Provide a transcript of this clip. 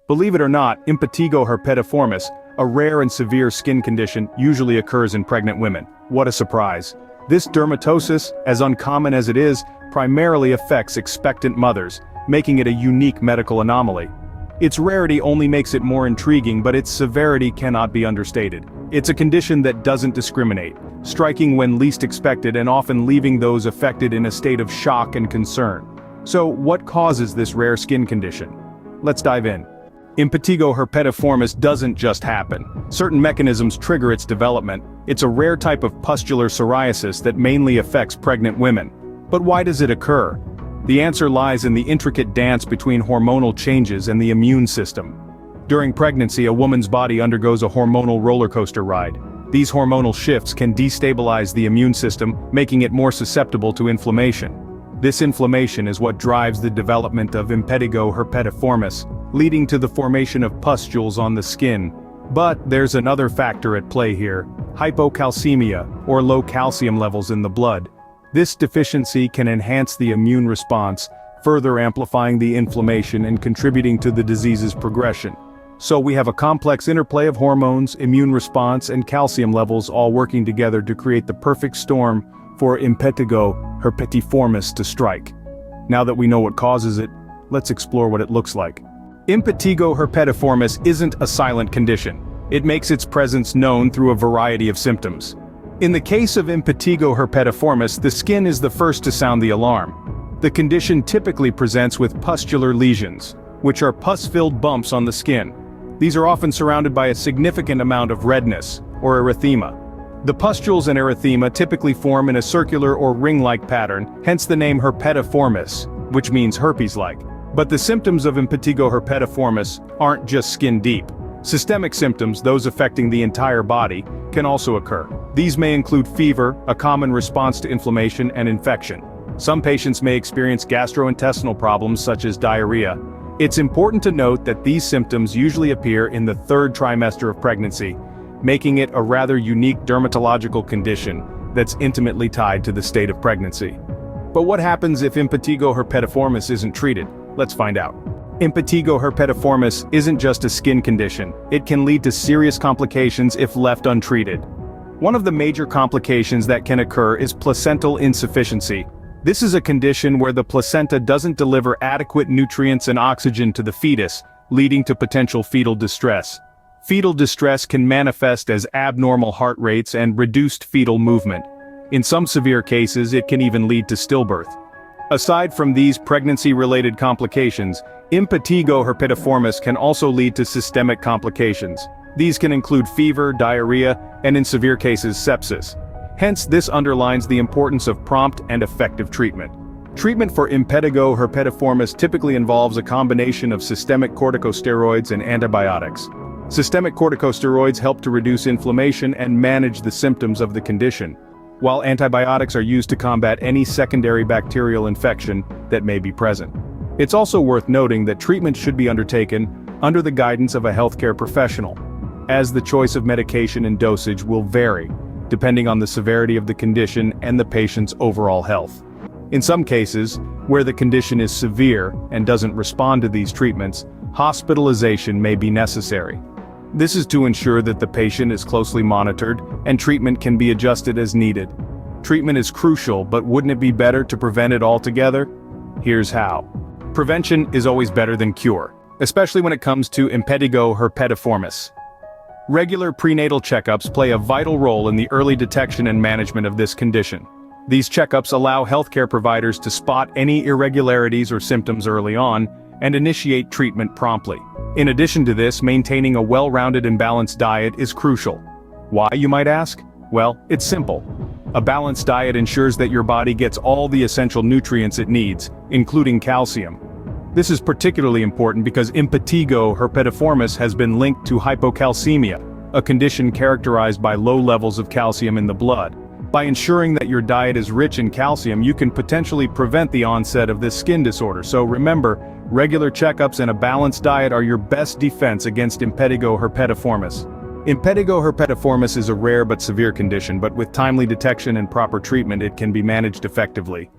Believe it or not, Impetigo herpetiformis, a rare and severe skin condition, usually occurs in pregnant women. What a surprise. This dermatosis, as uncommon as it is, primarily affects expectant mothers, making it a unique medical anomaly. Its rarity only makes it more intriguing, but its severity cannot be understated. It's a condition that doesn't discriminate, striking when least expected and often leaving those affected in a state of shock and concern. So, what causes this rare skin condition? Let's dive in. Impetigo herpetiformis doesn't just happen. Certain mechanisms trigger its development. It's a rare type of pustular psoriasis that mainly affects pregnant women. But why does it occur? The answer lies in the intricate dance between hormonal changes and the immune system. During pregnancy, a woman's body undergoes a hormonal roller coaster ride. These hormonal shifts can destabilize the immune system, making it more susceptible to inflammation. This inflammation is what drives the development of Impetigo herpetiformis, leading to the formation of pustules on the skin. But there's another factor at play here: hypocalcemia, or low calcium levels in the blood. This deficiency can enhance the immune response, further amplifying the inflammation and contributing to the disease's progression. So we have a complex interplay of hormones, immune response, and calcium levels all working together to create the perfect storm for Impetigo herpetiformis to strike. Now that we know what causes it, let's explore what it looks like. Impetigo herpetiformis isn't a silent condition. It makes its presence known through a variety of symptoms. In the case of Impetigo herpetiformis, the skin is the first to sound the alarm. The condition typically presents with pustular lesions, which are pus-filled bumps on the skin. These are often surrounded by a significant amount of redness, or erythema. The pustules and erythema typically form in a circular or ring-like pattern, hence the name herpetiformis, which means herpes-like. But the symptoms of Impetigo herpetiformis aren't just skin deep. Systemic symptoms, those affecting the entire body, can also occur. These may include fever, a common response to inflammation and infection. Some patients may experience gastrointestinal problems such as diarrhea. It's important to note that these symptoms usually appear in the third trimester of pregnancy, making it a rather unique dermatological condition that's intimately tied to the state of pregnancy. But what happens if Impetigo herpetiformis isn't treated? Let's find out. Impetigo herpetiformis isn't just a skin condition. It can lead to serious complications if left untreated. One of the major complications that can occur is placental insufficiency. This is a condition where the placenta doesn't deliver adequate nutrients and oxygen to the fetus, leading to potential fetal distress. Fetal distress can manifest as abnormal heart rates and reduced fetal movement. In some severe cases, it can even lead to stillbirth. Aside from these pregnancy-related complications, Impetigo herpetiformis can also lead to systemic complications. These can include fever, diarrhea, and in severe cases, sepsis. Hence, this underlines the importance of prompt and effective treatment. Treatment for Impetigo herpetiformis typically involves a combination of systemic corticosteroids and antibiotics. Systemic corticosteroids help to reduce inflammation and manage the symptoms of the condition, while antibiotics are used to combat any secondary bacterial infection that may be present. It's also worth noting that treatment should be undertaken under the guidance of a healthcare professional, as the choice of medication and dosage will vary, depending on the severity of the condition and the patient's overall health. In some cases, where the condition is severe and doesn't respond to these treatments, hospitalization may be necessary. This is to ensure that the patient is closely monitored and treatment can be adjusted as needed. Treatment is crucial, but wouldn't it be better to prevent it altogether? Here's how. Prevention is always better than cure, especially when it comes to Impetigo herpetiformis. Regular prenatal checkups play a vital role in the early detection and management of this condition. These checkups allow healthcare providers to spot any irregularities or symptoms early on and initiate treatment promptly. In addition to this, maintaining a well-rounded and balanced diet is crucial. Why, you might ask? Well, it's simple. A balanced diet ensures that your body gets all the essential nutrients it needs, including calcium. This is particularly important because Impetigo herpetiformis has been linked to hypocalcemia, a condition characterized by low levels of calcium in the blood. By ensuring that your diet is rich in calcium, you can potentially prevent the onset of this skin disorder. So remember, regular checkups and a balanced diet are your best defense against Impetigo herpetiformis. Impetigo herpetiformis is a rare but severe condition, but with timely detection and proper treatment it can be managed effectively.